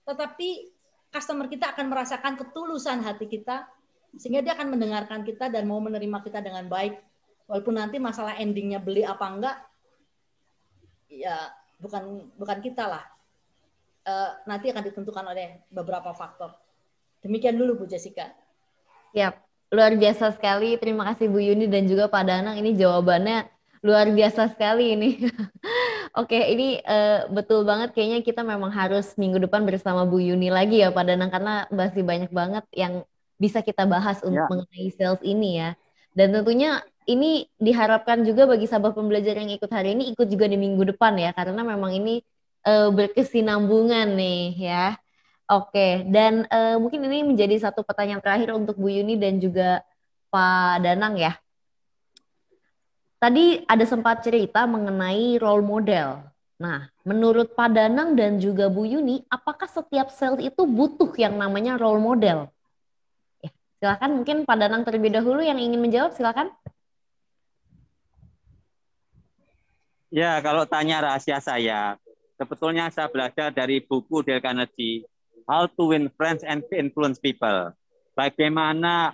Tetapi customer kita akan merasakan ketulusan hati kita, sehingga dia akan mendengarkan kita dan mau menerima kita dengan baik. Walaupun nanti masalah endingnya beli apa enggak, ya bukan kita lah. Nanti akan ditentukan oleh beberapa faktor. Demikian dulu Bu Jessica. Siap, luar biasa sekali. Terima kasih Bu Yuni dan juga Pak Danang. Ini jawabannya luar biasa sekali ini. Oke, ini betul banget. Kayaknya kita memang harus minggu depan bersama Bu Yuni lagi ya Pak Danang, karena masih banyak banget yang bisa kita bahas untuk mengenai sales ini ya. Dan tentunya ini diharapkan juga bagi sahabat pembelajar yang ikut hari ini ikut juga di minggu depan ya, karena memang ini berkesinambungan nih ya. Oke, dan mungkin ini menjadi satu pertanyaan terakhir untuk Bu Yuni dan juga Pak Danang ya. Tadi ada sempat cerita mengenai role model. Nah, menurut Pak Danang dan juga Bu Yuni, apakah setiap sales itu butuh yang namanya role model? Ya, silakan, mungkin Pak Danang terlebih dahulu yang ingin menjawab, silakan. Ya, kalau tanya rahasia saya, sebetulnya saya belajar dari buku Dale Carnegie, How to Win Friends and Influence People. Bagaimana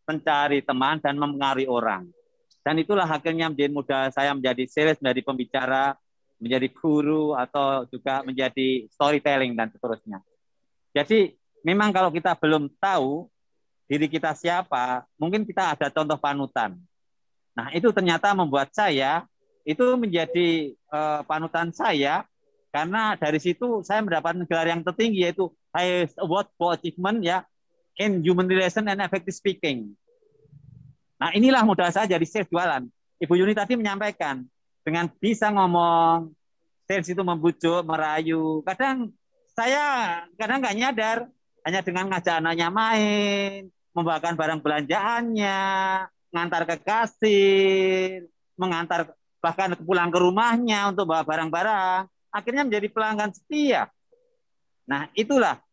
mencari teman dan mempengaruhi orang. Dan itulah akhirnya menjadi mudah saya menjadi sales, menjadi pembicara, menjadi guru, atau juga menjadi storytelling dan seterusnya. Jadi memang kalau kita belum tahu diri kita siapa, mungkin kita ada contoh panutan. Nah itu ternyata membuat saya itu menjadi panutan saya, karena dari situ saya mendapatkan gelar yang tertinggi, yaitu Highest Award for Achievement ya in Human Relation and Effective Speaking. Nah inilah modal saya jadi sales jualan. Ibu Yuni tadi menyampaikan, dengan bisa ngomong, sales itu membujuk, merayu. Kadang nggak nyadar, hanya dengan ngajak anaknya main, membawakan barang belanjaannya, ngantar ke kasir, mengantar bahkan pulang ke rumahnya untuk bawa barang-barang, akhirnya menjadi pelanggan setia. Nah itulah,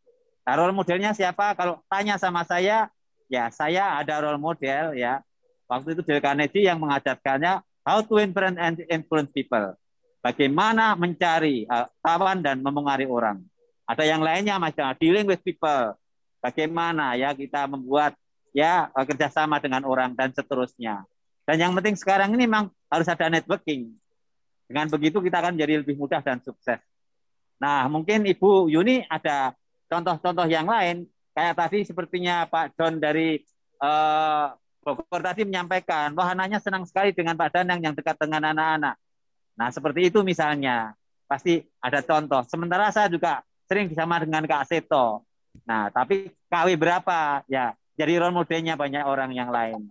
role modelnya siapa? Kalau tanya sama saya, ya saya ada role model ya. Waktu itu Dale Carnegie yang mengajarkannya How to Win Friends and Influence People. Bagaimana mencari kawan dan memengaruhi orang. Ada yang lainnya macam dealing with people. Bagaimana ya kita membuat ya kerjasama dengan orang dan seterusnya. Dan yang penting sekarang ini memang harus ada networking. Dengan begitu kita akan menjadi lebih mudah dan sukses. Nah mungkin Ibu Yuni ada contoh-contoh yang lain. Kayak tadi sepertinya Pak John dari Bogor tadi menyampaikan, wah anaknya senang sekali dengan Pak Danang yang dekat dengan anak-anak. Nah seperti itu misalnya, pasti ada contoh. Sementara saya juga sering bersama dengan Kak Seto. Nah tapi KW berapa? Ya jadi role modelnya banyak orang yang lain.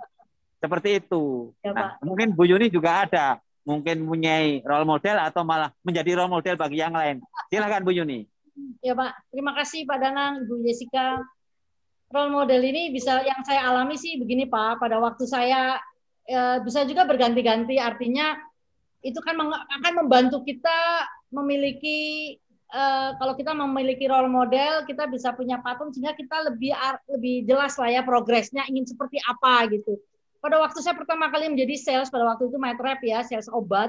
Seperti itu. Ya, nah mungkin Bu Yuni juga ada, mungkin punya role model atau malah menjadi role model bagi yang lain. Silakan Bu Yuni. Ya Pak, terima kasih Pak Danang, Ibu Jessica. Role model ini bisa yang saya alami sih begini Pak, pada waktu saya bisa juga berganti-ganti, artinya itu kan akan membantu kita memiliki kalau kita memiliki role model, kita bisa punya patung sehingga kita lebih jelas lah ya progresnya ingin seperti apa gitu. Pada waktu saya pertama kali menjadi sales, pada waktu itu MedRep ya, sales obat,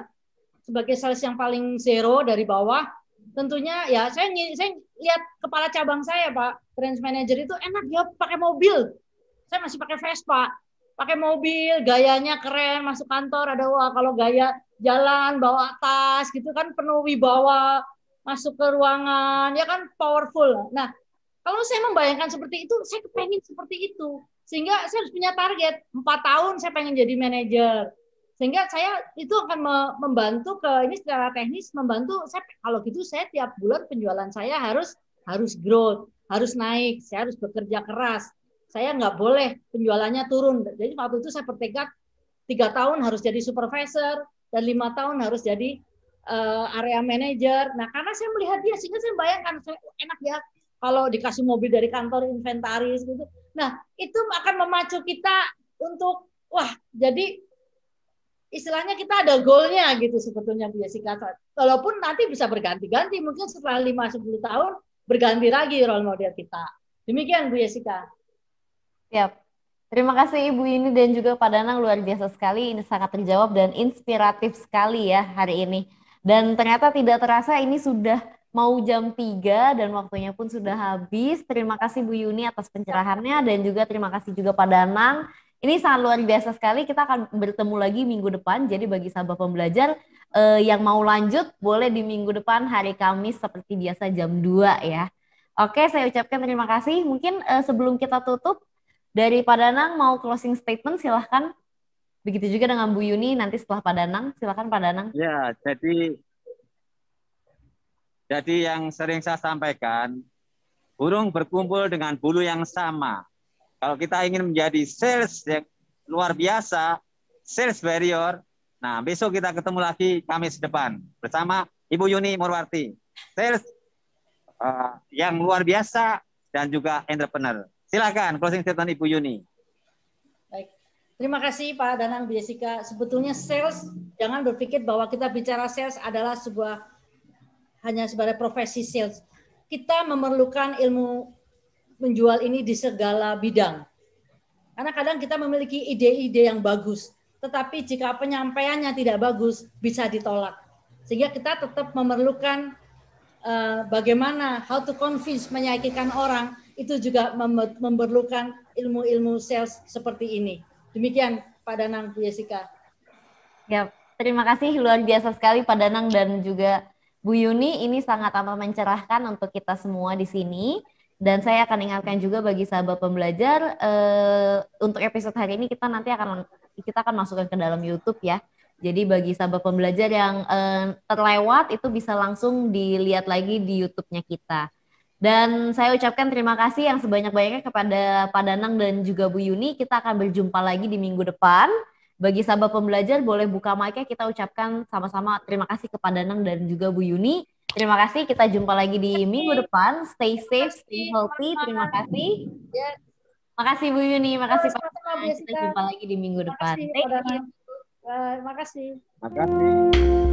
sebagai sales yang paling zero dari bawah, tentunya ya saya lihat kepala cabang saya Pak, branch manager itu enak, dia pakai mobil, saya masih pakai Vespa, pakai mobil, gayanya keren, masuk kantor ada wah kalau gaya jalan bawa tas gitu kan penuh wibawa, masuk ke ruangan ya kan powerful. Nah kalau saya membayangkan seperti itu, saya kepengen seperti itu, sehingga saya harus punya target 4 tahun saya pengen jadi manajer. Sehingga saya itu akan membantu ini secara teknis membantu saya, kalau gitu saya tiap bulan penjualan saya harus growth, harus naik, saya harus bekerja keras. Saya nggak boleh penjualannya turun. Jadi waktu itu saya bertekad 3 tahun harus jadi supervisor dan 5 tahun harus jadi area manager. Nah, karena saya melihat dia, sehingga saya bayangkan enak ya kalau dikasih mobil dari kantor inventaris gitu. Nah, itu akan memacu kita untuk jadi istilahnya kita ada goalnya gitu sebetulnya Bu Jessica. Walaupun nanti bisa berganti-ganti, mungkin setelah 5-10 tahun berganti lagi role model kita. Demikian Bu Jessica. Siap. Terima kasih Ibu Yuni dan juga Pak Danang, luar biasa sekali. Ini sangat terjawab dan inspiratif sekali ya hari ini. Dan ternyata tidak terasa ini sudah mau jam 3 dan waktunya pun sudah habis. Terima kasih Bu Yuni atas pencerahannya dan juga terima kasih juga Pak Danang. Ini sangat luar biasa sekali. Kita akan bertemu lagi minggu depan. Jadi bagi sahabat pembelajar yang mau lanjut boleh di minggu depan hari Kamis seperti biasa jam 2 ya. Oke, saya ucapkan terima kasih. Mungkin sebelum kita tutup, dari Pak Danang mau closing statement silahkan. Begitu juga dengan Bu Yuni nanti setelah Pak Danang. Silahkan Pak Danang. Ya, jadi yang sering saya sampaikan, burung berkumpul dengan bulu yang sama. Kalau kita ingin menjadi sales yang luar biasa, sales warrior, nah besok kita ketemu lagi Kamis depan bersama Ibu Yuni Murwarti. Sales yang luar biasa dan juga entrepreneur. Silakan closing statement Ibu Yuni. Baik. Terima kasih Pak Danang, Bu Jessica. Sebetulnya sales, jangan berpikir bahwa kita bicara sales adalah hanya sebagai profesi sales. Kita memerlukan ilmu menjual ini di segala bidang. Karena kadang kita memiliki ide-ide yang bagus, tetapi jika penyampaiannya tidak bagus, bisa ditolak. Sehingga kita tetap memerlukan bagaimana how to convince, meyakinkan orang, itu juga memerlukan ilmu-ilmu sales seperti ini. Demikian Pak Danang, Bu Jessica. Ya, terima kasih luar biasa sekali Pak Danang dan juga Bu Yuni. Ini sangat amat mencerahkan untuk kita semua di sini. Dan saya akan ingatkan juga bagi sahabat pembelajar, untuk episode hari ini kita akan masukkan ke dalam YouTube ya. Jadi bagi sahabat pembelajar yang terlewat itu bisa langsung dilihat lagi di YouTube-nya kita. Dan saya ucapkan terima kasih yang sebanyak-banyaknya kepada Pak Danang dan juga Bu Yuni. Kita akan berjumpa lagi di minggu depan. Bagi sahabat pembelajar boleh buka mic-nya, kita ucapkan sama-sama terima kasih kepada Danang dan juga Bu Yuni. Terima kasih, kita jumpa lagi di minggu depan. Stay safe, stay healthy. Terima kasih. Makasih Bu Yuni, makasih Pak Danang. Kita jumpa lagi di minggu depan. Terima kasih. Terima kasih.